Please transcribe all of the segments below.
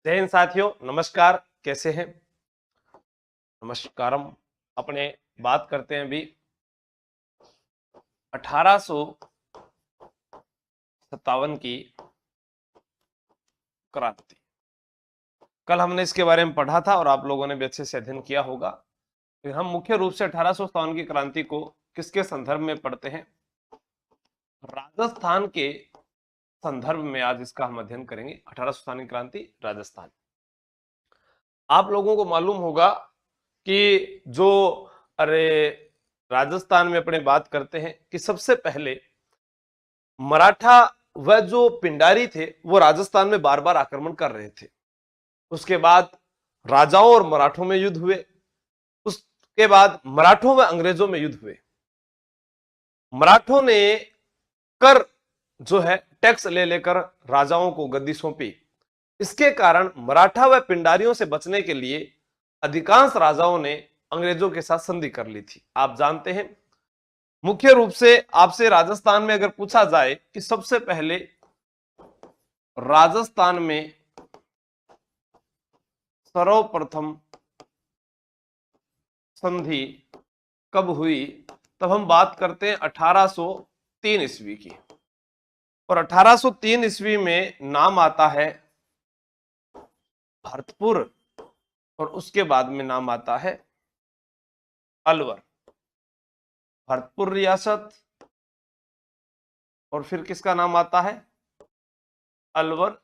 जय हिंद साथियों, नमस्कार। कैसे हैं? नमस्कारम। अपने बात करते हैं अभी 1857 की क्रांति। कल हमने इसके बारे में पढ़ा था और आप लोगों ने भी अच्छे से अध्ययन किया होगा। फिर हम मुख्य रूप से 1857 की क्रांति को किसके संदर्भ में पढ़ते हैं? राजस्थान के संदर्भ में आज इसका हम अध्ययन करेंगे। 1857 की क्रांति, राजस्थान। आप लोगों को मालूम होगा कि जो अरे राजस्थान में अपने बात करते हैं कि सबसे पहले मराठा व जो पिंडारी थे वो राजस्थान में बार बार आक्रमण कर रहे थे। उसके बाद राजाओं और मराठों में युद्ध हुए। उसके बाद मराठों व अंग्रेजों में युद्ध हुए। मराठों ने कर जो है टैक्स ले लेकर राजाओं को गद्दी सौंपी। इसके कारण मराठा व पिंडारियों से बचने के लिए अधिकांश राजाओं ने अंग्रेजों के साथ संधि कर ली थी। आप जानते हैं, मुख्य रूप से आपसे राजस्थान में अगर पूछा जाए कि सबसे पहले राजस्थान में सर्वप्रथम संधि कब हुई, तब हम बात करते हैं 1803 ईस्वी की। और 1803 ईस्वी में नाम आता है भरतपुर और उसके बाद में नाम आता है अलवर। भरतपुर रियासत और फिर किसका नाम आता है? अलवर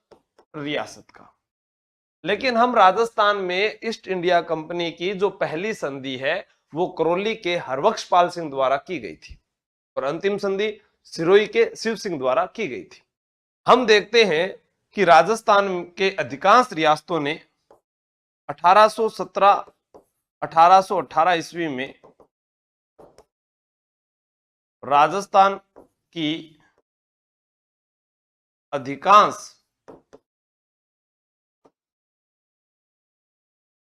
रियासत का। लेकिन हम राजस्थान में ईस्ट इंडिया कंपनी की जो पहली संधि है वो करौली के हरबख्शपाल सिंह द्वारा की गई थी और अंतिम संधि सिरोही के शिव सिंह द्वारा की गई थी। हम देखते हैं कि राजस्थान के अधिकांश रियासतों ने 1817 1818 ईस्वी में राजस्थान की अधिकांश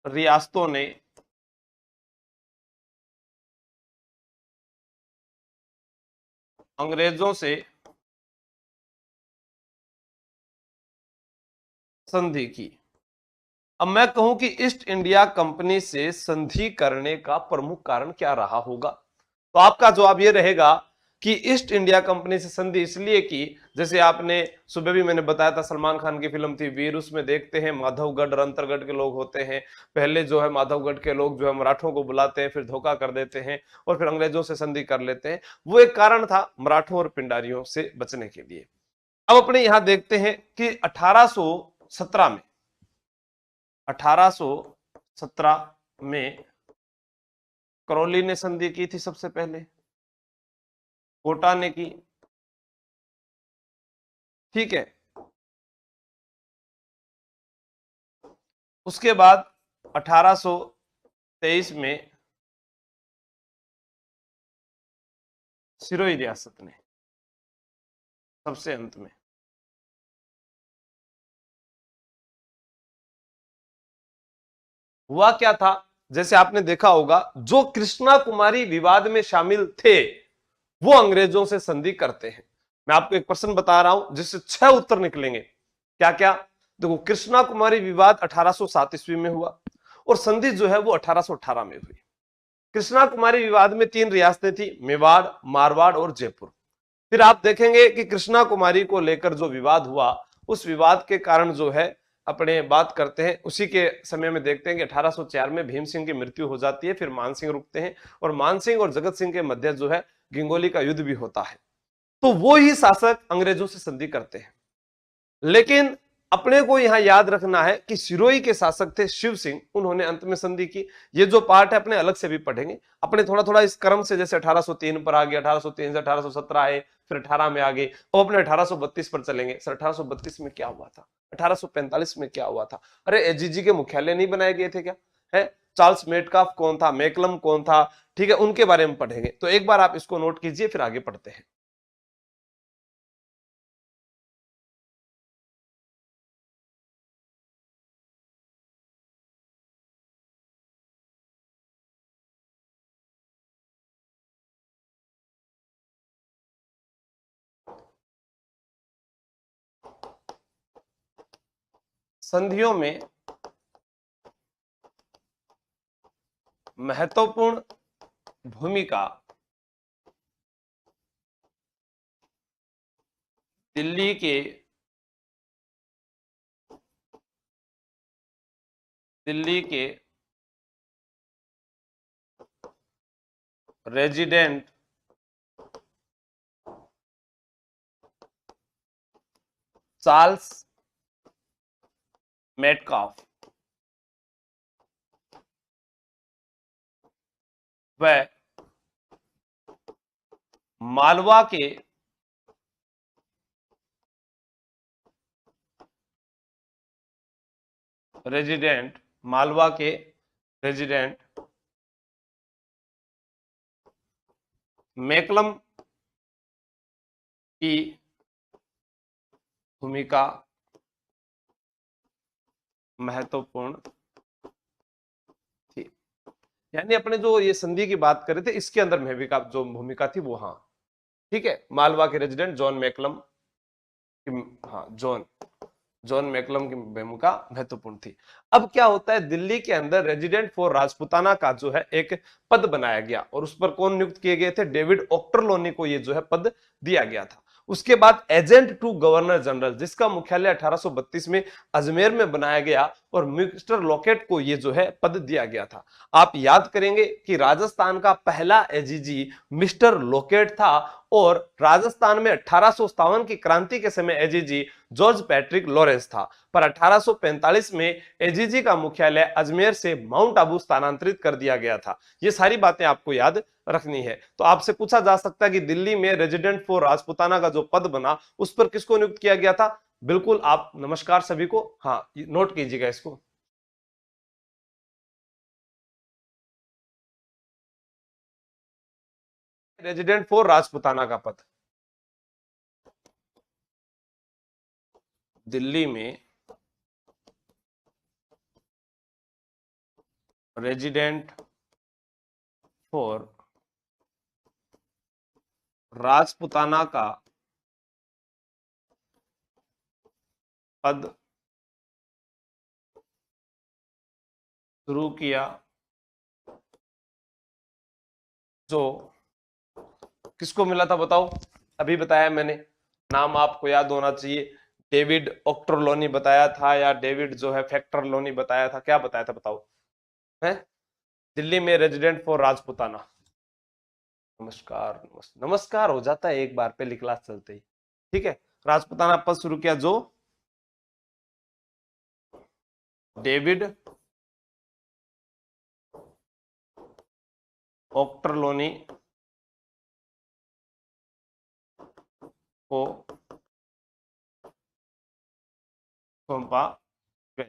रियासतों ने अंग्रेजों से संधि की। अब मैं कहूं कि ईस्ट इंडिया कंपनी से संधि करने का प्रमुख कारण क्या रहा होगा, तो आपका जवाब यह रहेगा कि ईस्ट इंडिया कंपनी से संधि इसलिए की, जैसे आपने सुबह भी मैंने बताया था, सलमान खान की फिल्म थी वीर, उसमें देखते हैं माधवगढ़ और अंतरगढ़ के लोग होते हैं। पहले जो है माधवगढ़ के लोग जो है मराठों को बुलाते हैं, फिर धोखा कर देते हैं और फिर अंग्रेजों से संधि कर लेते हैं। वो एक कारण था मराठों और पिंडारियों से बचने के लिए। अब अपने यहां देखते हैं कि 1817 में 1817 में करौली ने संधि की थी सबसे पहले, कोटा ने की, ठीक है। उसके बाद 1823 में सिरोही रियासत ने सबसे अंत में। हुआ क्या था, जैसे आपने देखा होगा, जो कृष्णा कुमारी विवाद में शामिल थे वो अंग्रेजों से संधि करते हैं। मैं आपको एक प्रश्न बता रहा हूं जिससे 6 उत्तर निकलेंगे। क्या क्या? देखो, कृष्णा कुमारी विवाद 1807 ईस्वी में हुआ और संधि जो है वो 1818 में हुई। कृष्णा कुमारी विवाद में 3 रियासतें थी, मेवाड़, मारवाड़ और जयपुर। फिर आप देखेंगे कि कृष्णा कुमारी को लेकर जो विवाद हुआ, उस विवाद के कारण जो है अपने बात करते हैं, उसी के समय में देखते हैं कि 1804 में भीम सिंह की मृत्यु हो जाती है। फिर मान सिंह रुकते हैं और मान सिंह और जगत सिंह के मध्य जो है गिंगोली का युद्ध भी होता है। तो वो ही शासक अंग्रेजों से संधि करते हैं। लेकिन अपने को यहां याद रखना है कि सिरोही के शासक थे शिव सिंह, उन्होंने अंत में संधि की। ये जो पार्ट है अपने अलग से भी पढ़ेंगे, अपने थोड़ा थोड़ा इस क्रम से, जैसे 1803 पर आ गए, 1803 से 1817 आए, फिर 18 में आ गए, अब अपने 1832 पर चलेंगे। सर 1832 में क्या हुआ था, 1845 में क्या हुआ था? अरे एजीजी के मुख्यालय नहीं बनाए गए थे क्या? है चार्ल्स मेटकाफ कौन था, मैकलम कौन था, ठीक है, उनके बारे में पढ़ेंगे। तो एक बार आप इसको नोट कीजिए, फिर आगे पढ़ते हैं। संधियों में महत्वपूर्ण भूमिका दिल्ली के रेजिडेंट चार्ल्स मेटकाफ व मालवा के रेजिडेंट मैकलम की भूमिका महत्वपूर्ण थी। यानी अपने जो ये संधि की बात कर रहे थे, इसके अंदर महविका जो भूमिका थी वो, हाँ ठीक है, मालवा के रेजिडेंट जॉन मैकलम की, हाँ जॉन मैकलम की भूमिका महत्वपूर्ण थी। अब क्या होता है, दिल्ली के अंदर रेजिडेंट फॉर राजपुताना का जो है एक पद बनाया गया और उस पर कौन नियुक्त किए गए थे, डेविड ऑक्टरलोनी को ये जो है पद दिया गया था। उसके बाद एजेंट टू गवर्नर जनरल, जिसका मुख्यालय 1832 में अजमेर में बनाया गया और मिस्टर लॉकेट को ये जो है पद दिया गया था। आप याद करेंगे कि राजस्थान का पहला एजीजी मिस्टर लॉकेट था और राजस्थान में 1857 की क्रांति के समय एजीजी जॉर्ज पैट्रिक लॉरेंस था, पर 1845 में एजीजी का मुख्यालय अजमेर से माउंट आबू स्थानांतरित कर दिया गया था। ये सारी बातें आपको याद रखनी है। तो आपसे पूछा जा सकता है कि दिल्ली में रेजिडेंट फॉर राजपुताना का जो पद बना उस पर किसको नियुक्त किया गया था। बिल्कुल, आप नमस्कार सभी को, हाँ नोट कीजिएगा इसको। रेजिडेंट फॉर राजपुताना का पद दिल्ली में रेजिडेंट फॉर राजपुताना का पद शुरू किया, जो किसको मिला था बताओ, अभी बताया मैंने, नाम आपको याद होना चाहिए। डेविड ऑक्टरलोनी बताया था या डेविड जो है फैक्टरलोनी बताया था, क्या बताया था बताओ, है दिल्ली में रेजिडेंट फॉर राजपुताना। नमस्कार नमस्कार हो जाता है एक बार पहली क्लास चलते ही, ठीक है। राजपुताना पद शुरू किया जो डेविड ऑक्टरलोनी को सौंपा गया।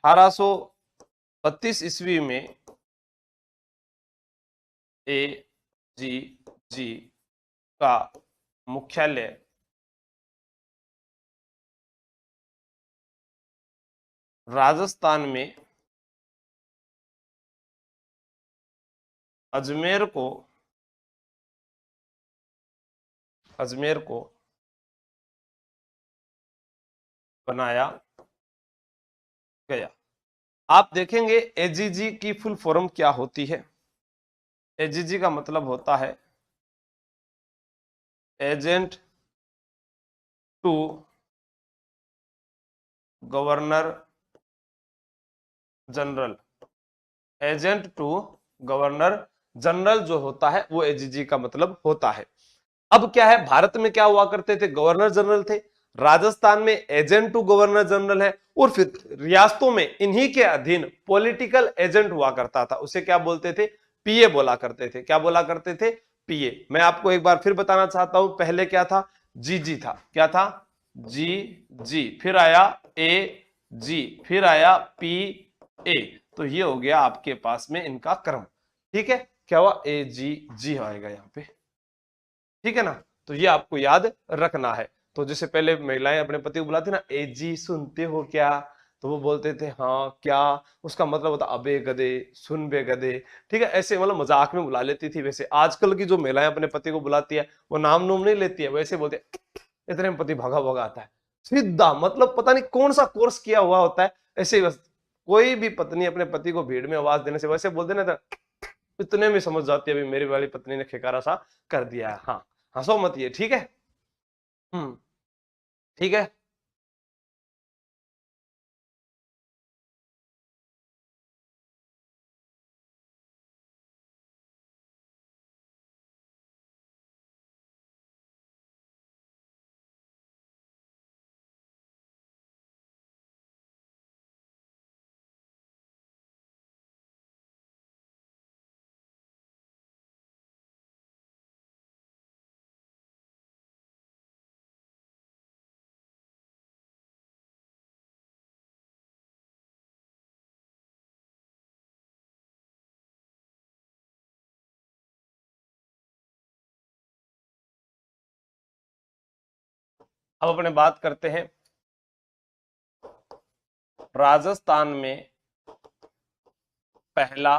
1832 ईस्वी में एजीजी का मुख्यालय राजस्थान में अजमेर को बनाया गया। आप देखेंगे एजीजी की फुल फॉर्म क्या होती है। एजीजी का मतलब होता है agent to governor general. Agent to governor general जो होता है वो एजीजी का मतलब होता है। अब क्या है, भारत में क्या हुआ करते थे, गवर्नर जनरल थे, राजस्थान में एजेंट टू गवर्नर जनरल है, और फिर रियासतों में इन्हीं के अधीन पॉलिटिकल एजेंट हुआ करता था, उसे क्या बोलते थे, पीए बोला करते थे। क्या बोला करते थे, पीए। मैं आपको एक बार फिर बताना चाहता हूं, पहले क्या था, जीजी था, क्या था, जी जी, फिर आया ए जी, फिर आया पी ए, तो ये हो गया आपके पास में इनका क्रम, ठीक है। क्या हुआ, ए जी जी आएगा यहाँ पे, ठीक है ना। तो ये आपको याद रखना है। तो जैसे पहले महिलाएं अपने पति को बुलाती ना, ए जी सुनते हो क्या, तो वो बोलते थे हाँ क्या, उसका मतलब होता अबे गधे, सुन बे गधे। ठीक है, ऐसे मतलब मजाक में बुला लेती थी। वैसे आजकल की जो महिलाएं अपने पति को बुलाती है वो नाम नूम नहीं लेती है, वैसे बोलते इतने में पति भागा भागा आता है सीधा, मतलब पता नहीं कौन सा कोर्स किया हुआ होता है। ऐसे ही बस कोई भी पत्नी अपने पति को भीड़ में आवाज देने से वैसे बोल देना था, इतने में समझ जाती है अभी मेरी वाली पत्नी ने खिकारा सा कर दिया है। हाँ, हंसो मत ये, ठीक है। हम्म, ठीक है। अब अपने बात करते हैं राजस्थान में पहला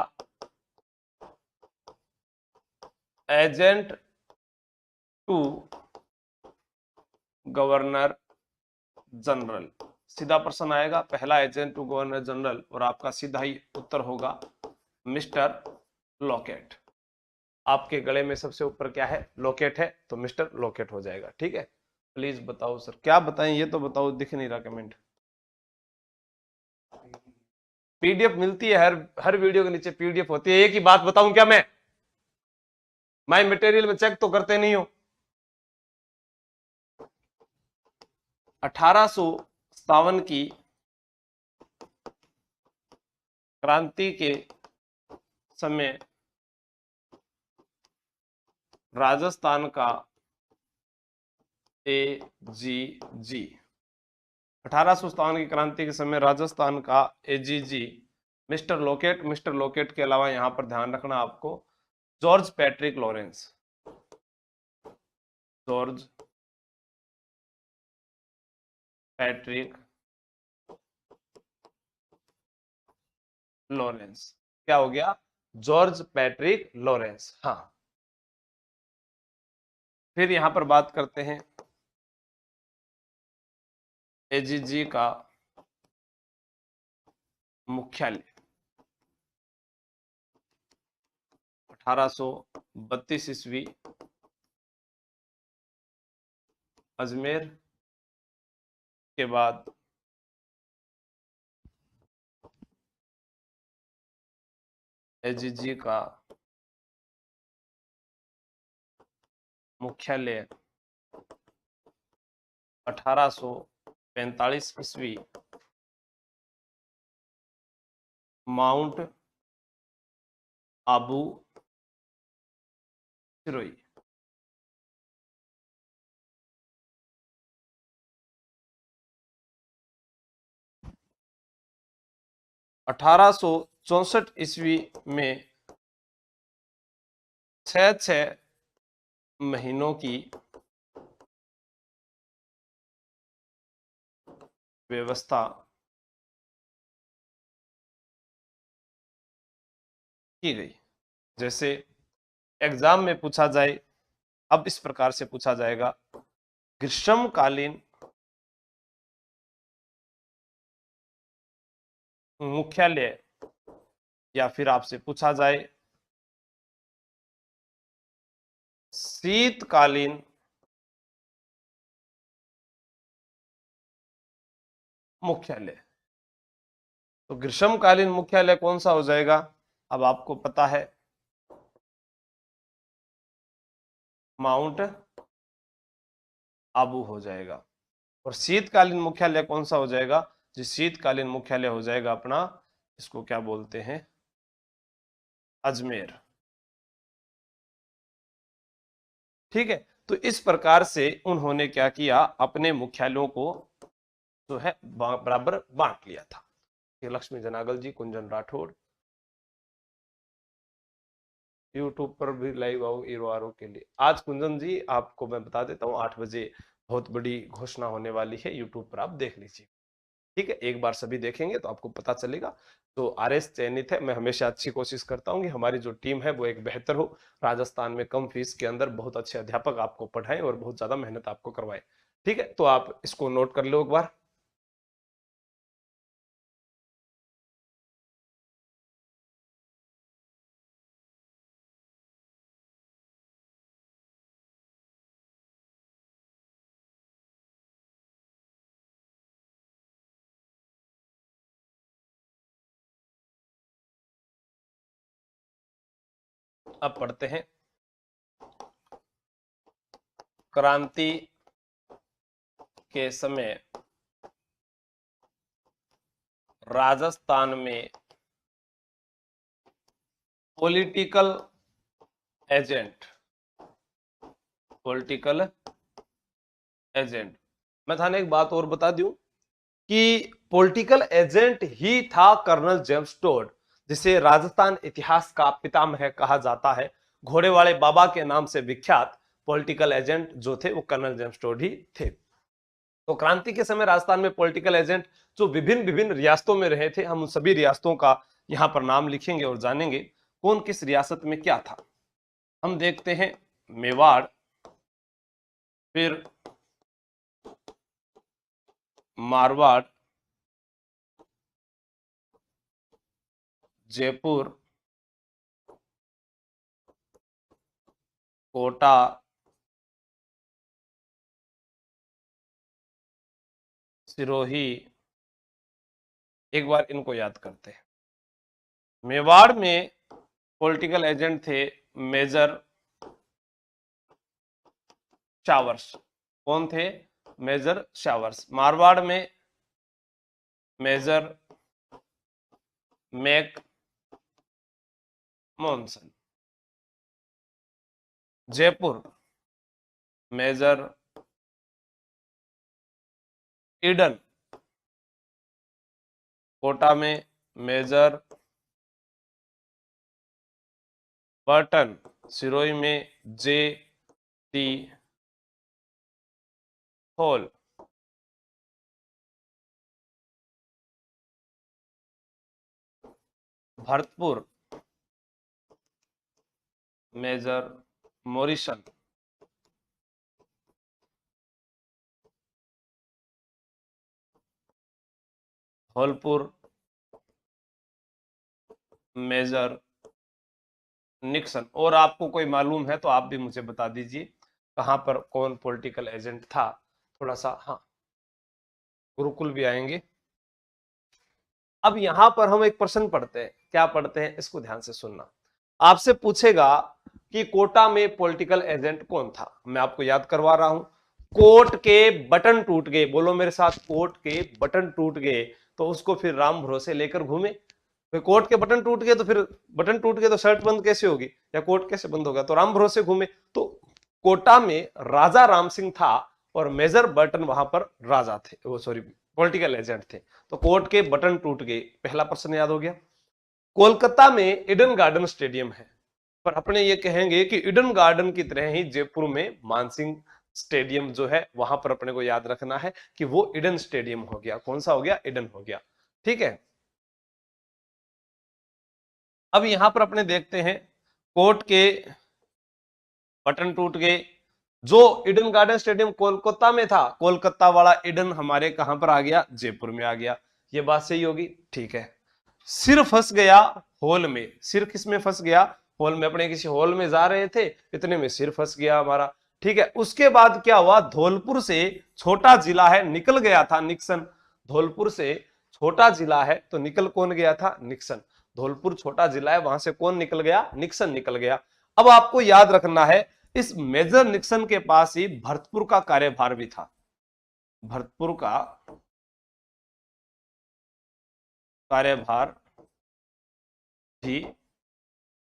एजेंट टू गवर्नर जनरल। सीधा प्रश्न आएगा, पहला एजेंट टू गवर्नर जनरल, और आपका सीधा ही उत्तर होगा मिस्टर लॉकेट। आपके गले में सबसे ऊपर क्या है, लॉकेट है, तो मिस्टर लॉकेट हो जाएगा। ठीक है, प्लीज बताओ सर, क्या बताएं ये तो बताओ, दिख नहीं रहा कमेंट। पीडीएफ मिलती है, हर हर वीडियो के नीचे पीडीएफ होती है। एक ही बात बताऊं क्या, मैं माई मटेरियल में चेक तो करते नहीं हो। 1857 की क्रांति के समय राजस्थान का एजीजी, 1857 की क्रांति के समय राजस्थान का AGG mister locket. Mister locket के अलावा यहां पर ध्यान रखना आपको George Patrick Lawrence, George Patrick Lawrence. क्या हो गया, जॉर्ज पैट्रिक लॉरेंस। हाँ, फिर यहां पर बात करते हैं एजीजी का मुख्यालय। 1832 ईस्वी अजमेर के बाद एजीजी का मुख्यालय 1845 ईस्वी माउंट आबू सिरोही। 1864 ईस्वी में 6 महीनों की व्यवस्था की गई। जैसे एग्जाम में पूछा जाए, अब इस प्रकार से पूछा जाएगा, ग्रीष्मकालीन मुख्यालय, या फिर आपसे पूछा जाए शीतकालीन मुख्यालय, तो ग्रीष्मकालीन मुख्यालय कौन सा हो जाएगा। अब आपको पता है माउंट आबू हो जाएगा। और शीतकालीन मुख्यालय कौन सा हो जाएगा, जी शीतकालीन मुख्यालय हो जाएगा अपना, इसको क्या बोलते हैं, अजमेर। ठीक है, तो इस प्रकार से उन्होंने क्या किया, अपने मुख्यालयों को जो है बराबर बांट लिया था। लक्ष्मी जनागल जी, कुंजन राठौड़, यूट्यूब पर भी लाइव आओ इरवारों के लिए। आज कुंजन जी आपको मैं बता देता हूँ, 8 बजे बहुत बड़ी घोषणा होने वाली है, यूट्यूब पर आप देख लीजिए। ठीक है, एक बार सभी देखेंगे तो आपको पता चलेगा। तो आरएस चयनित है। मैं हमेशा अच्छी कोशिश करता हूँ कि हमारी जो टीम है वो एक बेहतर हो, राजस्थान में कम फीस के अंदर बहुत अच्छे अध्यापक आपको पढ़ाएं और बहुत ज्यादा मेहनत आपको करवाएं। ठीक है, तो आप इसको नोट कर लो एक बार। अब पढ़ते हैं क्रांति के समय राजस्थान में पॉलिटिकल एजेंट, पॉलिटिकल एजेंट, मैं थाने एक बात और बता दूं कि पॉलिटिकल एजेंट ही था कर्नल जेम्स टोड, जिसे राजस्थान इतिहास का पितामह कहा जाता है। घोड़े वाले बाबा के नाम से विख्यात पॉलिटिकल एजेंट जो थे वो कर्नल जेम्स टोड ही थे। तो क्रांति के समय राजस्थान में पॉलिटिकल एजेंट जो विभिन्न विभिन्न रियासतों में रहे थे, हम उन सभी रियासतों का यहां पर नाम लिखेंगे और जानेंगे कौन किस रियासत में क्या था। हम देखते हैं मेवाड़, फिर मारवाड़, जयपुर, कोटा, सिरोही। एक बार इनको याद करते हैं। मेवाड़ में पॉलिटिकल एजेंट थे मेजर शावर्स। कौन थे? Major Showers. मारवाड़ में major Mac Monson. Jaipur major Eden. Kota में मेजर बर्टन। सिरोही में J T Hall. Bharatpur major Morrison. Dholpur major Nixon. और आपको कोई मालूम है तो आप भी मुझे बता दीजिए कहां पर कौन पॉलिटिकल एजेंट था। थोड़ा सा, हाँ, गुरुकुल भी आएंगे। अब यहां पर हम एक प्रश्न पढ़ते हैं। क्या पढ़ते हैं इसको ध्यान से सुनना। आपसे पूछेगा कि कोटा में पॉलिटिकल एजेंट कौन था। मैं आपको याद करवा रहा हूं। कोर्ट के बटन टूट गए, बोलो मेरे साथ, कोर्ट के बटन टूट गए तो उसको फिर राम भरोसे लेकर घूमे। फिर कोर्ट के बटन टूट गए तो फिर बटन टूट गए तो शर्ट बंद कैसे होगी, या कोर्ट कैसे बंद होगा, तो राम भरोसे घूमे। तो कोटा में राजा राम सिंह था और मेजर बर्टन वहां पर राजा थे, वो सॉरी पॉलिटिकल एजेंट थे। तो कोर्ट के बटन टूट गए, पहला प्रश्न याद हो गया। कोलकाता में ईडन गार्डन स्टेडियम है, पर अपने ये कहेंगे कि ईडन गार्डन की तरह ही जयपुर में मानसिंह स्टेडियम जो है वहां पर अपने को याद रखना है कि वो ईडन स्टेडियम हो गया। कौन सा हो गया? ईडन हो गया। ठीक है, अब यहां पर अपने देखते हैं कोर्ट के बटन टूट गए। जो ईडन गार्डन स्टेडियम कोलकाता में था, कोलकाता वाला ईडन हमारे कहां पर आ गया? जयपुर में आ गया। ये बात सही होगी। ठीक है, सिर फंस गया हॉल में। सिर किस में फंस गया? हॉल में। अपने किसी हॉल में जा रहे थे, इतने में सिर फंस गया हमारा। ठीक है, उसके बाद क्या हुआ? धौलपुर से छोटा जिला है निकल गया था निक्सन। धौलपुर से छोटा जिला है तो निकल कौन गया था? निक्सन। धौलपुर छोटा जिला है, वहां से कौन निकल गया? निक्सन निकल गया। अब आपको याद रखना है इस मेजर निक्सन के पास ही भरतपुर का कार्यभार भी था। भरतपुर का कार्यभार भी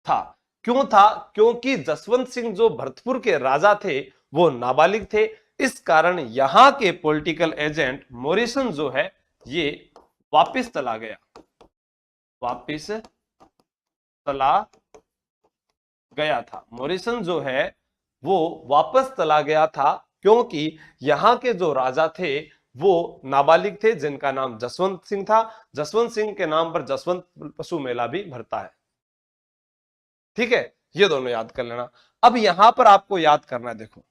था। क्यों था? क्योंकि जसवंत सिंह जो भरतपुर के राजा थे वो नाबालिग थे। इस कारण यहां के पॉलिटिकल एजेंट मोरिसन जो है ये वापिस चला गया, वापिस चला गया था। मोरिसन जो है वो वापस चला गया था क्योंकि यहां के जो राजा थे वो नाबालिग थे जिनका नाम जसवंत सिंह था। जसवंत सिंह के नाम पर जसवंत पशु मेला भी भरता है। ठीक है, ये दोनों याद कर लेना। अब यहां पर आपको याद करना है, देखो,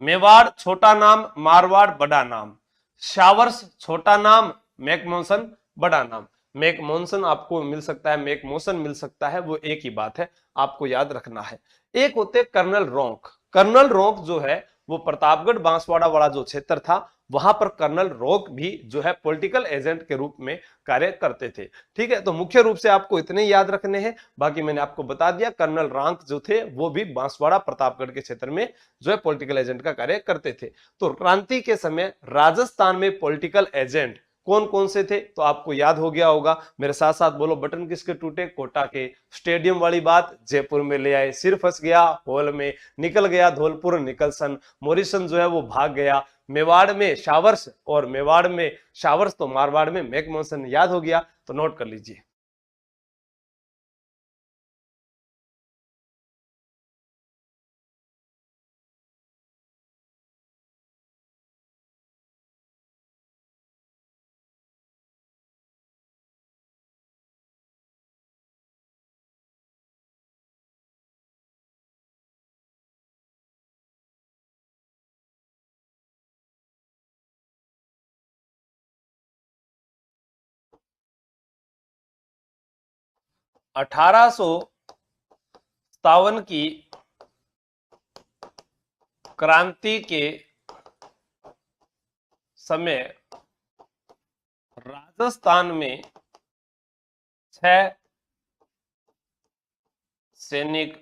मेवाड़ छोटा नाम, मारवाड़ बड़ा नाम, शावर्स छोटा नाम, मैकमोसन बड़ा नाम। मैकमोसन आपको मिल सकता है, मैकमोसन मिल सकता है, वो एक ही बात है, आपको याद रखना है। एक होते कर्नल रोंक। कर्नल रोंक जो है वो प्रतापगढ़ बांसवाड़ा वाला जो क्षेत्र था, वहां पर कर्नल रोंक भी जो है पॉलिटिकल एजेंट के रूप में कार्य करते थे। ठीक है, तो मुख्य रूप से आपको इतने याद रखने हैं। बाकी मैंने आपको बता दिया, कर्नल रांक जो थे वो भी बांसवाड़ा प्रतापगढ़ के क्षेत्र में जो है पॉलिटिकल एजेंट का कार्य करते थे। तो क्रांति के समय राजस्थान में पॉलिटिकल एजेंट कौन कौन से थे, तो आपको याद हो गया होगा। मेरे साथ साथ बोलो, बटन किसके टूटे? कोटा के। स्टेडियम वाली बात जयपुर में ले आए, सिर फंस गया हॉल में, निकल गया धौलपुर निकलसन, मोरिसन जो है वो भाग गया। मेवाड़ में शावर्स, और मेवाड़ में शावर्स तो मारवाड़ में मैकमोहन। याद हो गया, तो नोट कर लीजिए। अठारह सौ सत्तावन की क्रांति के समय राजस्थान में 6 सैनिक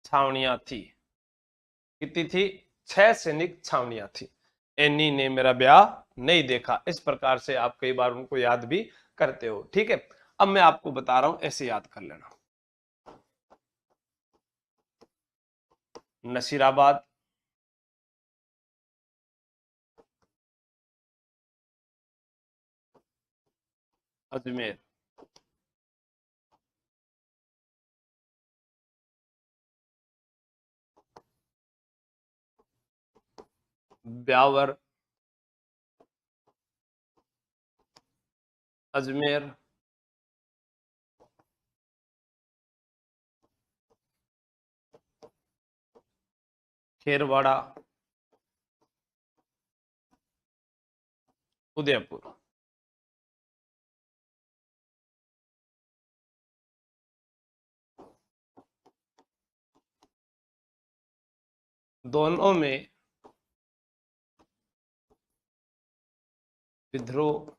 छावनियां थी। कितनी थी? 6 सैनिक छावनियां थी। एनी ने मेरा ब्याह नहीं देखा, इस प्रकार से आप कई बार उनको याद भी करते हो। ठीक है, अब मैं आपको बता रहा हूं, ऐसे याद कर लेना। नसीराबाद, अजमेर, ब्यावर, अजमेर, खेरवाड़ा, उदयपुर। दोनों में विद्रोह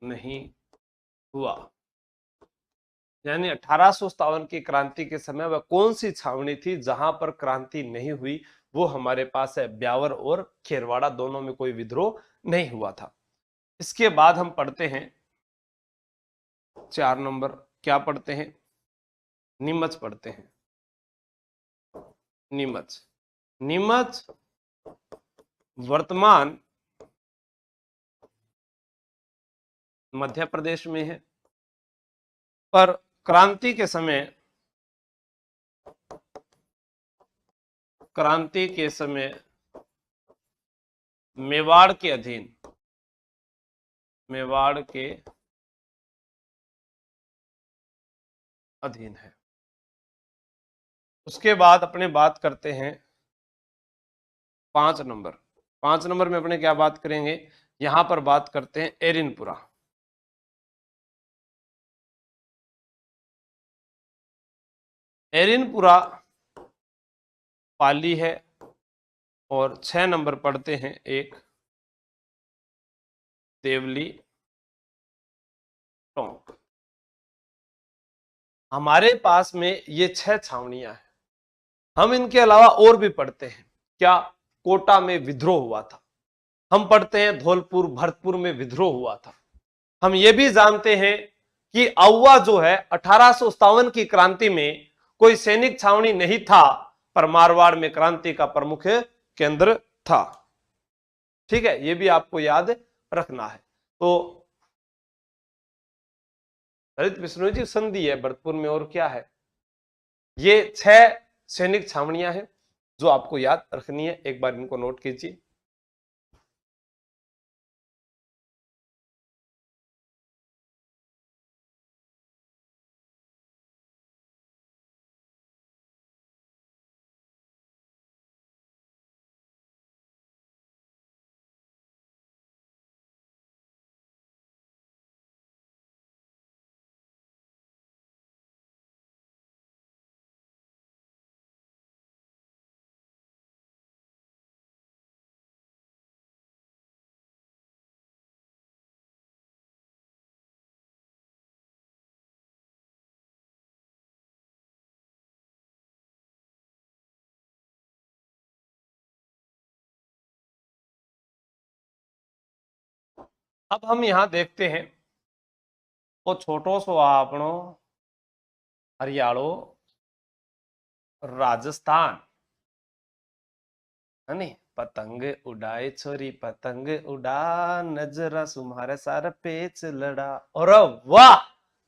नहीं हुआ। यानी 1857 की क्रांति के समय वह कौन सी छावनी थी जहां पर क्रांति नहीं हुई? वो हमारे पास है ब्यावर और खेरवाड़ा, दोनों में कोई विद्रोह नहीं हुआ था। इसके बाद हम पढ़ते हैं 4 नंबर। क्या पढ़ते हैं? नीमच पढ़ते हैं। नीमच, नीमच वर्तमान मध्य प्रदेश में है, पर क्रांति के समय, क्रांति के समय मेवाड़ के अधीन, मेवाड़ के अधीन है। उसके बाद अपने बात करते हैं 5 नंबर। 5 नंबर में अपने क्या बात करेंगे? यहां पर बात करते हैं एरिनपुरा। एरिनपुरा पाली है। और 6 नंबर पढ़ते हैं एक देवली टोंक। हमारे पास में ये 6 छावनियां हैं। हम इनके अलावा और भी पढ़ते हैं। क्या? कोटा में विद्रोह हुआ था। हम पढ़ते हैं धौलपुर भरतपुर में विद्रोह हुआ था। हम ये भी जानते हैं कि आउवा जो है 1857 की क्रांति में कोई सैनिक छावनी नहीं था, पर मारवाड़ में क्रांति का प्रमुख केंद्र था। ठीक है, ये भी आपको याद रखना है। तो ललित बिश्नोई जी संधि है भरतपुर में, और क्या है? ये 6 सैनिक छावनियां हैं जो आपको याद रखनी है, एक बार इनको नोट कीजिए। अब हम यहां देखते हैं, वो छोटो सो आपनो हरियाणो राजस्थान है नी। पतंग उड़ाए छोरी पतंग उड़ा, नजरा तुम्हारे सारे पेच लड़ा। और वाह,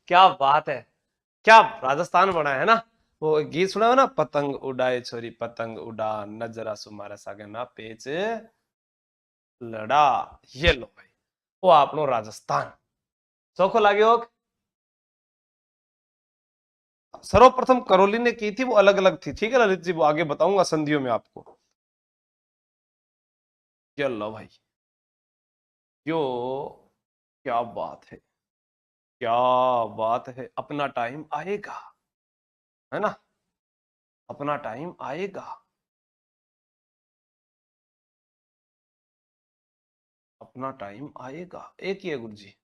क्या बात है, क्या राजस्थान बना है ना। वो गीत सुना हो ना, पतंग उड़ाए छोरी पतंग उड़ा, नजरा तुम्हारे सागे ना पेच लड़ा। ये लो भाई, वो आपनो राजस्थान चौको लागे हो। सर्वप्रथम करौली ने की थी, वो अलग अलग थी, ठीक है ललित जी, वो आगे बताऊंगा संधियों में आपको। ये लो भाई, यो क्या बात है, क्या बात है, अपना टाइम आएगा, है ना, अपना टाइम आएगा, अपना टाइम आएगा, एक ही है गुरु जी।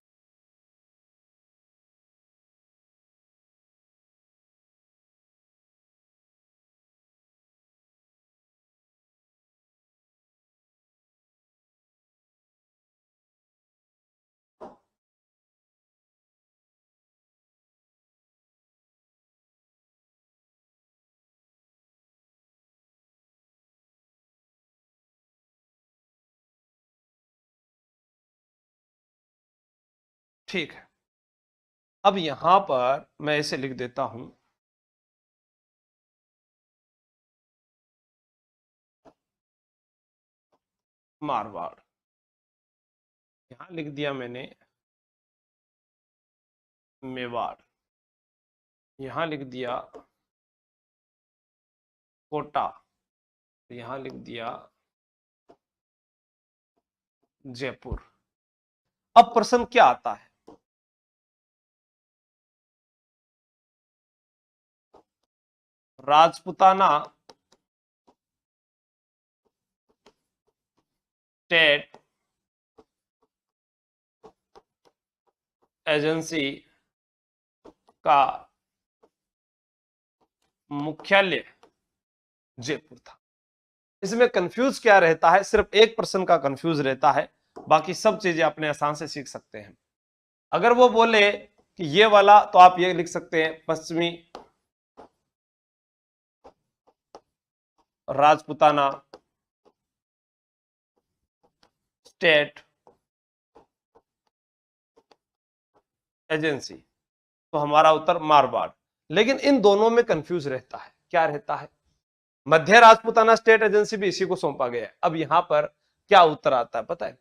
ठीक है, अब यहां पर मैं इसे लिख देता हूं, मारवाड़। यहां लिख दिया मैंने मेवाड़, यहां लिख दिया कोटा, यहां लिख दिया जयपुर। अब प्रश्न क्या आता है, राजपुताना स्टेट एजेंसी का मुख्यालय जयपुर था। इसमें कंफ्यूज क्या रहता है, सिर्फ एक प्रश्न का कंफ्यूज रहता है, बाकी सब चीजें अपने आसान से सीख सकते हैं। अगर वो बोले कि ये वाला, तो आप ये लिख सकते हैं पश्चिमी राजपुताना स्टेट एजेंसी, तो हमारा उत्तर मारवाड़। लेकिन इन दोनों में कंफ्यूज रहता है, क्या रहता है, मध्य राजपुताना स्टेट एजेंसी भी इसी को सौंपा गया है। अब यहां पर क्या उत्तर आता है पता है,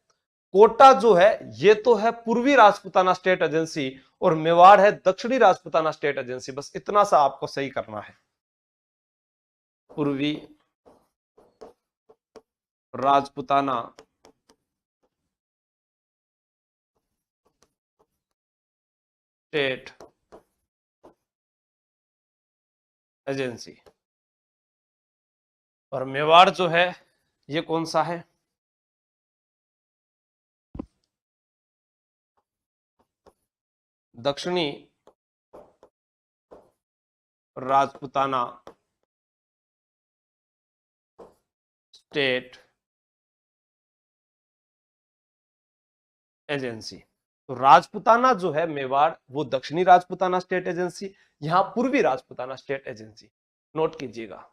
कोटा जो है ये तो है पूर्वी राजपुताना स्टेट एजेंसी, और मेवाड़ है दक्षिणी राजपुताना स्टेट एजेंसी। बस इतना सा आपको सही करना है, पूर्वी राजपुताना स्टेट एजेंसी, और मेवाड़ जो है ये कौन सा है, दक्षिणी राजपुताना स्टेट एजेंसी। तो राजपुताना जो है मेवाड़, वो दक्षिणी राजपुताना स्टेट एजेंसी, यहां पूर्वी राजपुताना स्टेट एजेंसी, नोट कीजिएगा।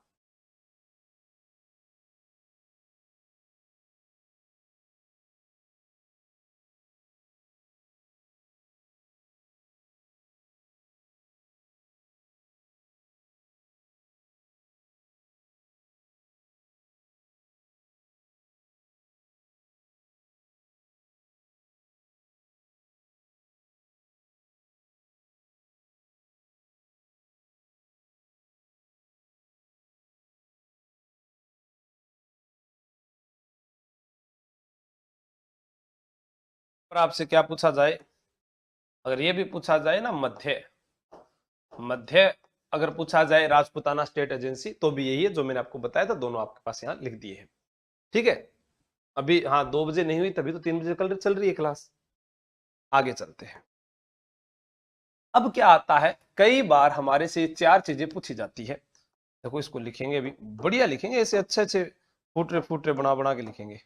पर आपसे क्या पूछा जाए, अगर ये भी पूछा जाए ना मध्य, मध्य अगर पूछा जाए राजपूताना स्टेट एजेंसी, तो भी यही है जो मैंने आपको बताया था, दोनों आपके पास यहाँ लिख दिए हैं। ठीक है, अभी हाँ 2 बजे नहीं हुई, तभी तो 3 बजे कल चल रही है क्लास। आगे चलते हैं। अब क्या आता है, कई बार हमारे से 4 चीजें पूछी जाती है। देखो इसको लिखेंगे, अभी बढ़िया लिखेंगे, ऐसे अच्छे अच्छे फुटरे फुटरे बना बना के लिखेंगे।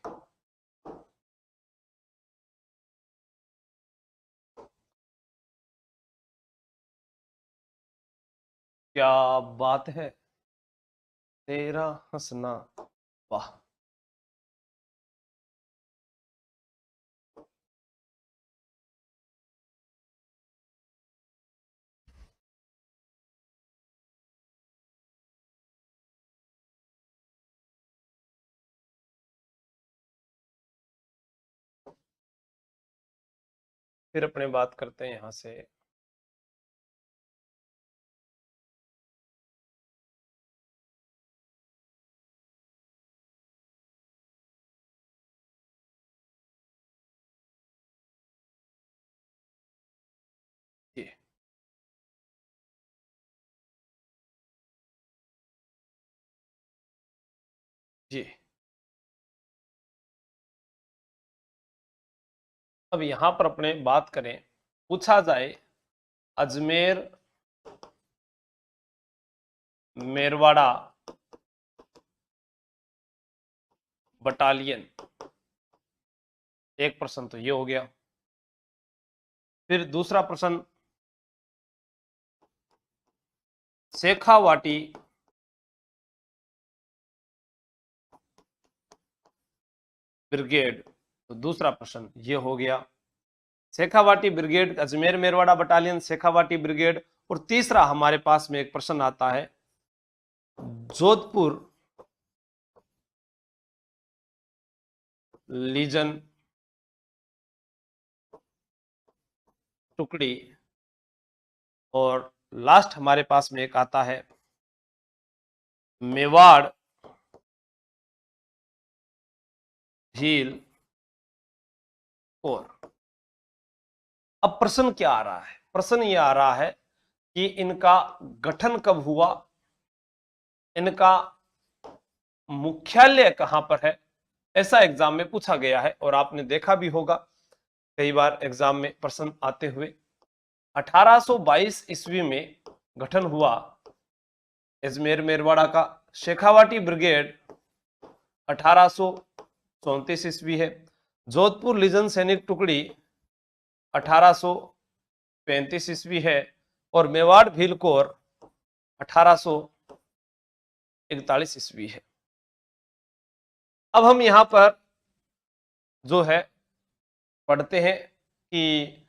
क्या बात है, तेरा हंसना, वाह। फिर अपने बात करते हैं यहां से। जी जी। अब यहां पर अपने बात करें, पूछा जाए अजमेर मेरवाड़ा बटालियन, एक प्रश्न तो ये हो गया। फिर दूसरा प्रश्न, शेखावाटी ब्रिगेड, तो दूसरा प्रश्न ये हो गया। Shekhawati brigade, Ajmer Merwara battalion, Shekhawati brigade. और तीसरा हमारे पास में एक प्रश्न आता है, जोधपुर लीजन टुकड़ी। और लास्ट हमारे पास में एक आता है, मेवाड़ झील कोर। अब प्रश्न क्या आ रहा है, प्रश्न ये आ रहा है कि इनका गठन कब हुआ, इनका मुख्यालय कहां पर है। ऐसा एग्जाम में पूछा गया है, और आपने देखा भी होगा कई बार एग्जाम में प्रश्न आते हुए। 1822 ईस्वी में गठन हुआ अजमेर मेरवाड़ा का। शेखावाटी ब्रिगेड 1834 ईस्वी है। जोधपुर लीजन सैनिक टुकड़ी 1835 ईस्वी है। और मेवाड़ भील कोर 1841 ईस्वी है। अब हम यहां पर जो है पढ़ते हैं कि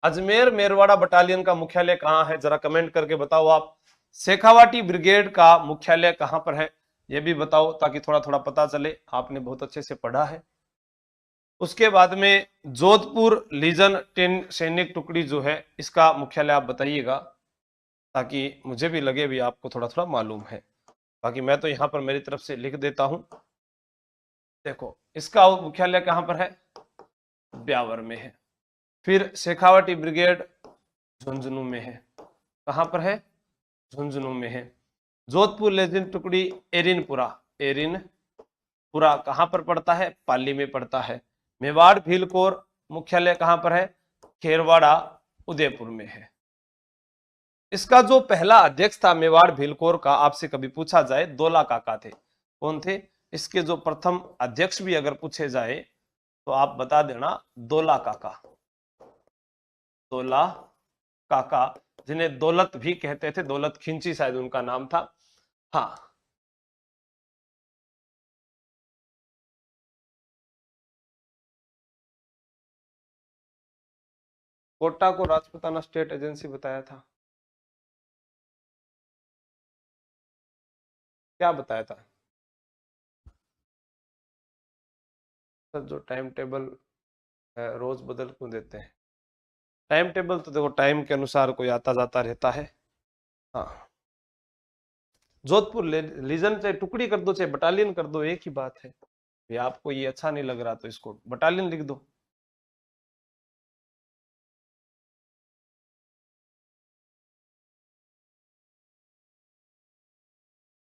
अजमेर मेरवाड़ा बटालियन का मुख्यालय कहां है, जरा कमेंट करके बताओ आप। शेखावाटी ब्रिगेड का मुख्यालय कहां पर है, यह भी बताओ, ताकि थोड़ा थोड़ा पता चले, आपने बहुत अच्छे से पढ़ा है। उसके बाद में जोधपुर लीजन 10 सैनिक टुकड़ी जो है, इसका मुख्यालय आप बताइएगा, ताकि मुझे भी लगे भी आपको थोड़ा थोड़ा मालूम है। बाकी मैं तो यहां पर मेरी तरफ से लिख देता हूं। देखो इसका मुख्यालय कहां पर है, ब्यावर में है। फिर शेखावाटी ब्रिगेड झुंझुनू में है। कहां पर है, झुंझुनू में है। जोधपुर लेजन टुकड़ी एरिनपुरा, एरिनपुरा कहां पर पड़ता है, पाली में पड़ता है। मेवाड़ भील कोर मुख्यालय कहां पर है, खेरवाड़ा उदयपुर में है। इसका जो पहला अध्यक्ष था मेवाड़ भीलकोर का, आपसे कभी पूछा जाए, दौला काका थे। कौन थे, इसके जो प्रथम अध्यक्ष भी अगर पूछे जाए तो आप बता देना, दौला काका। दौला काका, जिन्हें दौलत भी कहते थे, दौलत खिंची शायद उनका नाम था। हाँ, कोटा को राजपूताना स्टेट एजेंसी बताया था, क्या बताया था सर? जो टाइम टेबल है रोज बदल क्यों देते हैं? टाइम टेबल तो देखो टाइम के अनुसार कोई आता जाता रहता है। हाँ, जोधपुर लीजन चाहे टुकड़ी कर दो चाहे बटालियन कर दो, एक ही बात है। ये आपको ये अच्छा नहीं लग रहा तो इसको बटालियन लिख दो।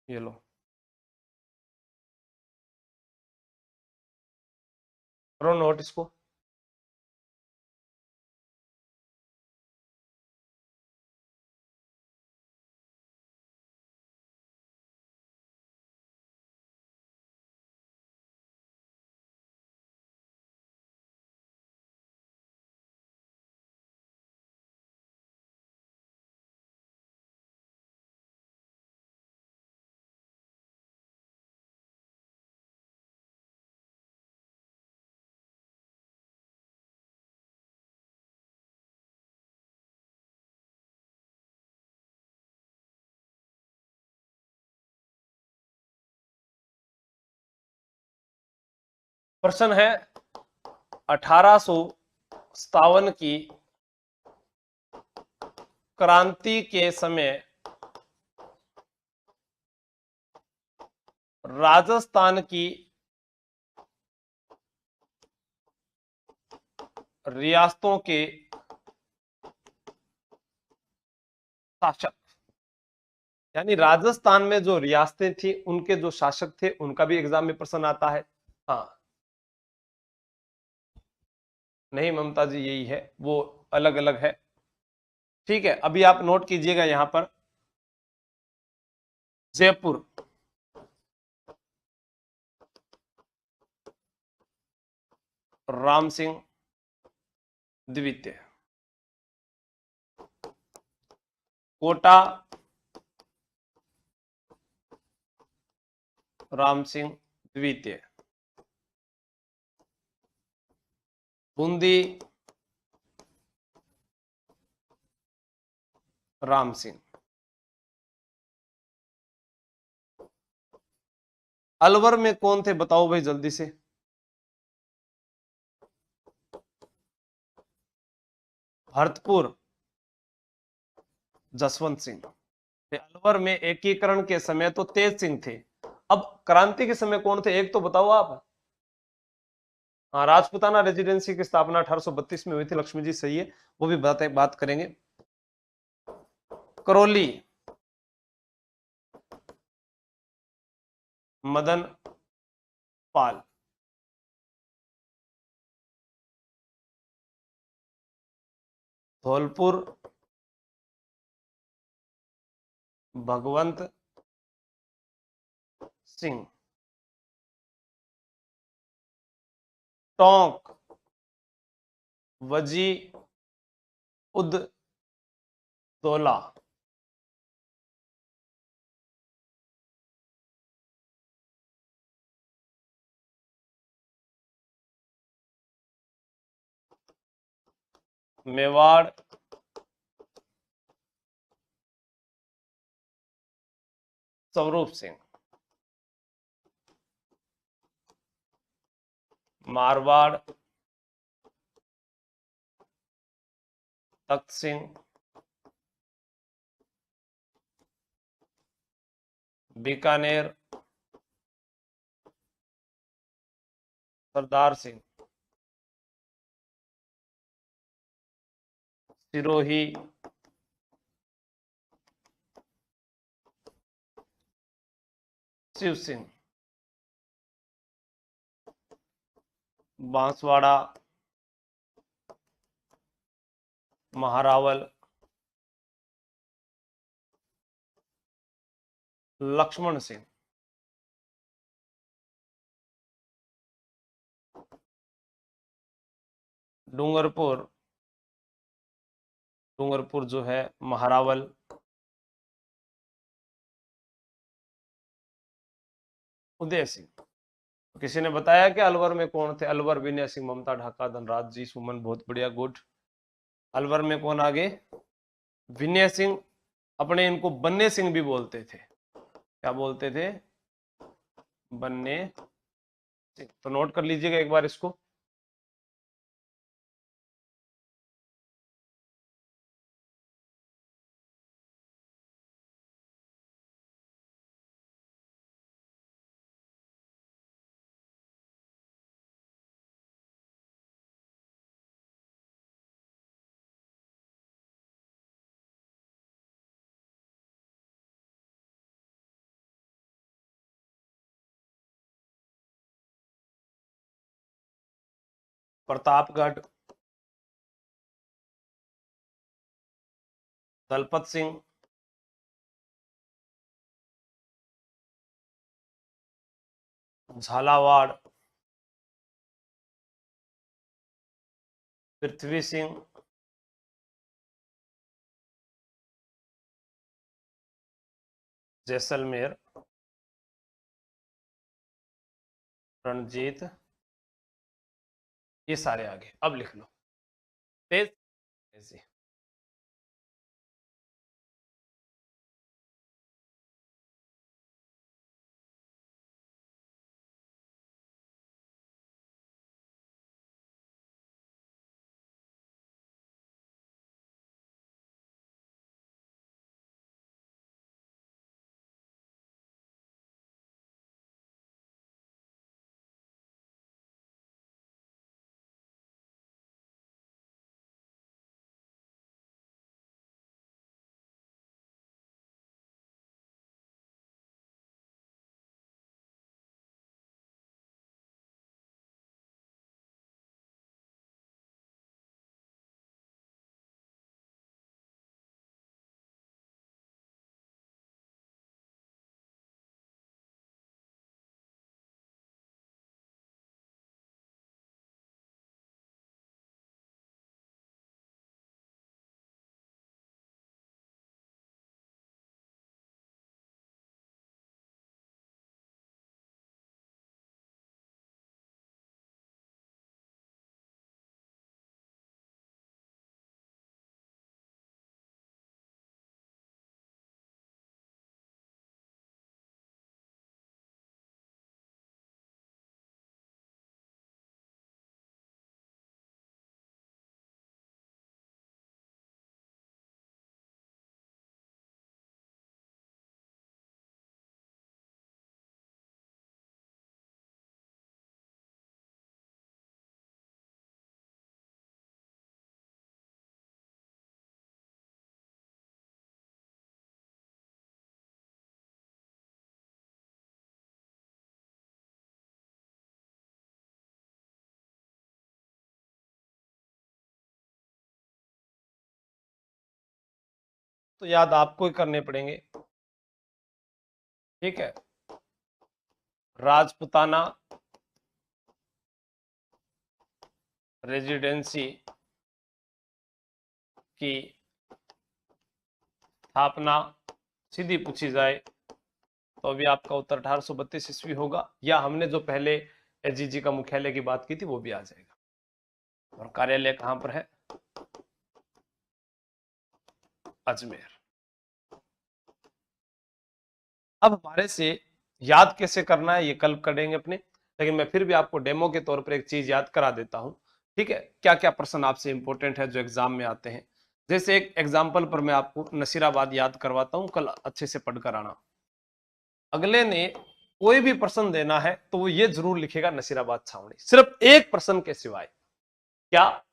ये लो, करो नोट इसको। प्रश्न है 1857 की क्रांति के समय राजस्थान की रियासतों के शासक, यानी राजस्थान में जो रियासतें थी उनके जो शासक थे उनका भी एग्जाम में प्रश्न आता है। हाँ, नहीं ममता जी, यही है, वो अलग अलग है। ठीक है, अभी आप नोट कीजिएगा यहां पर जयपुर, राम सिंह द्वितीय, कोटा, राम सिंह द्वितीय, बूंदी, राम सिंह, अलवर में कौन थे बताओ भाई जल्दी से। भरतपुर, जसवंत सिंह। अलवर में एकीकरण के समय तो तेज सिंह थे, अब क्रांति के समय कौन थे एक तो बताओ आप। हाँ, राजपुताना रेजिडेंसी की स्थापना 1832 में हुई थी, लक्ष्मी जी सही है, वो भी बात करेंगे। करौली, मदन पाल, धौलपुर, भगवंत सिंह, टोंक, वजी उद दौला, मेवाड़, स्वरूप सिंह, मारवाड़, तख्त सिंह, बीकानेर, सरदार सिंह, सिरोही, शिव सिंह, बांसवाड़ा, महारावल, लक्ष्मण सिंह, डूंगरपुर, डूंगरपुर जो है महारावल, उदय सिंह। किसी ने बताया कि अलवर में कौन थे? अलवर विनय सिंह, ममता ढाका, धनराज जी, सुमन, बहुत बढ़िया, गुड। अलवर में कौन आगे? विनय सिंह, अपने इनको बन्ने सिंह भी बोलते थे। क्या बोलते थे? बन्ने सिंह। तो नोट कर लीजिएगा एक बार इसको। प्रतापगढ़, दलपत सिंह, झालावाड़, पृथ्वी सिंह, जैसलमेर, रणजीत, ये सारे आगे। अब लिख लो तेज ऐसे। तो याद आपको ही करने पड़ेंगे, ठीक है। राजपुताना रेजिडेंसी की स्थापना सीधी पूछी जाए तो अभी आपका उत्तर 1832 ईस्वी होगा, या हमने जो पहले एचजीजी का मुख्यालय की बात की थी वो भी आ जाएगा। और कार्यालय कहां पर है? अजमेर। अब हमारे से याद कैसे करना है ये कल करेंगे अपने, लेकिन मैं फिर भी आपको डेमो के तौर पर एक चीज याद करा देता हूं, ठीक है। क्या क्या प्रश्न आपसे इंपॉर्टेंट है जो एग्जाम में आते हैं। जैसे एक एग्जाम्पल पर मैं आपको नसीराबाद याद करवाता हूं, कल अच्छे से पढ़कर आना। अगले ने कोई भी प्रश्न देना है तो वो ये जरूर लिखेगा नसीराबाद छावनी, सिर्फ एक प्रश्न के सिवाय। क्या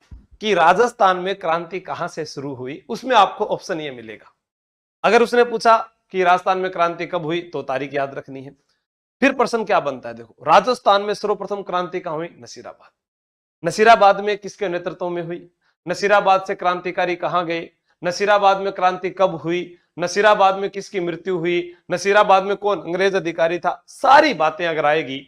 कि राजस्थान में क्रांति कहां से शुरू हुई, उसमें आपको ऑप्शन ये मिलेगा। अगर उसने पूछा कि राजस्थान में क्रांति कब हुई तो तारीख याद रखनी है। फिर प्रश्न क्या बनता है, देखो राजस्थान में सर्वप्रथम क्रांति कहां हुई? नसीराबाद। नसीराबाद में किसके नेतृत्व में हुई? नसीराबाद से क्रांतिकारी कहां गए? नसीराबाद में क्रांति कब हुई? नसीराबाद में किसकी मृत्यु हुई? नसीराबाद में कौन अंग्रेज अधिकारी था? सारी बातें अगर आएगी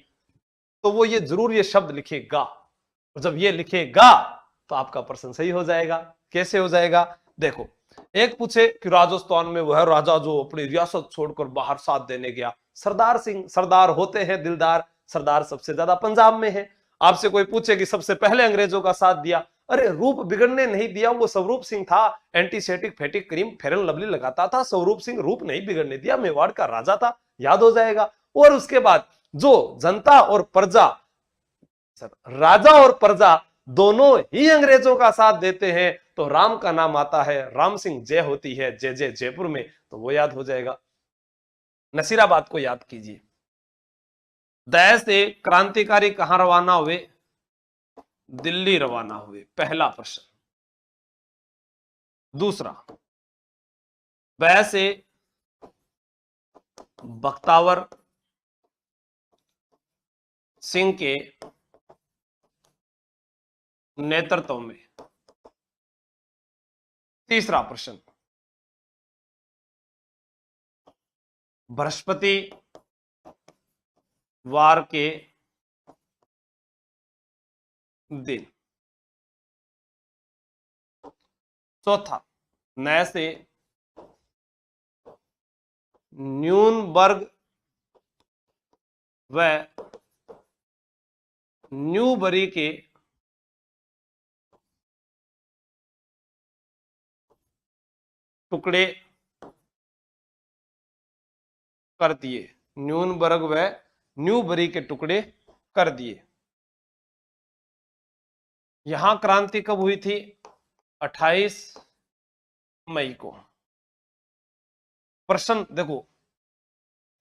तो वो ये जरूर ये शब्द लिखेगा, और जब ये लिखेगा तो आपका प्रश्न सही हो जाएगा। कैसे हो जाएगा? देखो, एक पूछे कि राजस्थान में वह राजा जो अपनी रियासत छोड़कर बाहर साथ देने गया, सरदार सिंह। सरदार होते हैं दिलदार, सरदार सबसे ज्यादा पंजाब में है। आपसे कोई पूछे कि सबसे पहले अंग्रेजों का साथ दिया, अरे रूप बिगड़ने नहीं दिया, वो स्वरूप सिंह था। एंटीसेटिक फैटिक क्रीम फेरन लवली लगाता था स्वरूप सिंह, रूप नहीं बिगड़ने दिया, मेवाड़ का राजा था। याद हो जाएगा। और उसके बाद जो जनता और प्रजा, राजा और प्रजा दोनों ही अंग्रेजों का साथ देते हैं तो राम का नाम आता है, राम सिंह जय होती है, जय जय जयपुर में, तो वो याद हो जाएगा। नसीराबाद को याद कीजिए। दया से क्रांतिकारी कहां रवाना हुए? दिल्ली रवाना हुए, पहला प्रश्न। दूसरा, वह से बख्तावर सिंह के नेतृत्व में। तीसरा प्रश्न, बृहस्पति वार के दिन। चौथा, नए से न्यूनबर्ग व न्यूबरी के टुकड़े कर दिए। न्यूनबर्ग व न्यूबरी के टुकड़े कर दिए। यहां क्रांति कब हुई थी? 28 मई को। प्रश्न देखो,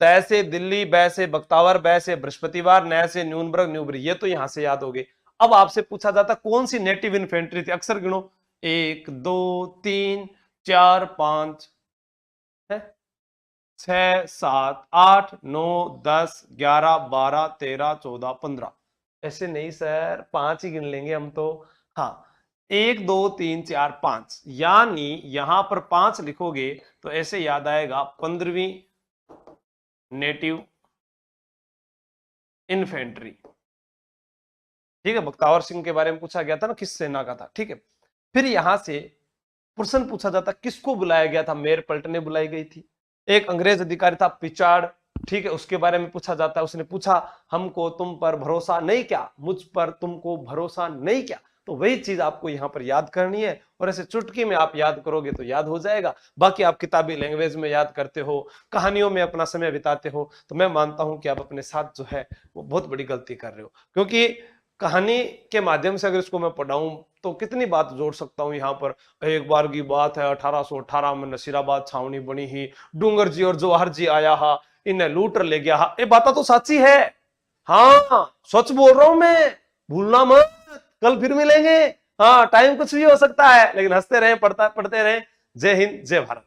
तय से दिल्ली, बै से बख्तावर, बै से बृहस्पतिवार, नय से न्यूनबर्ग, न्यूबरी, ये तो यहां से याद हो गए। अब आपसे पूछा जाता कौन सी नेटिव इन्फेंट्री थी? अक्सर गिनो, 1 2 3 4 5 है, 6 7 8 9 10 11 12 13 14 15। ऐसे नहीं सर, 5 ही गिन लेंगे हम तो। हाँ, 1 2 3 4 5, यानी यहां पर 5 लिखोगे तो ऐसे याद आएगा 15वीं नेटिव इन्फेंट्री। ठीक है, बख्तावर सिंह के बारे में पूछा गया था ना, किस सेना का था। ठीक है, फिर यहां से प्रश्न पूछा जाता किसको बुलाया गया था? मेयर पलटने बुलाई गई थी। एक अंग्रेज अधिकारी था पिचार्ड, ठीक है, उसके बारे में पूछा जाता है। उसने पूछा हमको तुम पर भरोसा नहीं क्या, मुझ पर तुमको भरोसा नहीं क्या? तो वही चीज आपको यहां पर याद करनी है, और ऐसे चुटकी में आप याद करोगे तो याद हो जाएगा। बाकी आप किताबी लैंग्वेज में याद करते हो, कहानियों में अपना समय बिताते हो, तो मैं मानता हूं कि आप अपने साथ जो है वो बहुत बड़ी गलती कर रहे हो। क्योंकि कहानी के माध्यम से अगर इसको मैं पढ़ाऊं तो कितनी बात जोड़ सकता हूं। यहाँ पर एक बार की बात है, 1818 में नसीराबाद छावनी बनी ही, डूंगर जी और जवाहर जी आया हा, इन्हें लूट ले गया हा। ये बात तो सच्ची है, हाँ सच बोल रहा हूं मैं, भूलना मत। कल फिर मिलेंगे, हाँ टाइम कुछ भी हो सकता है, लेकिन हंसते रहे, पढ़ते रहे। जय हिंद, जय भारत।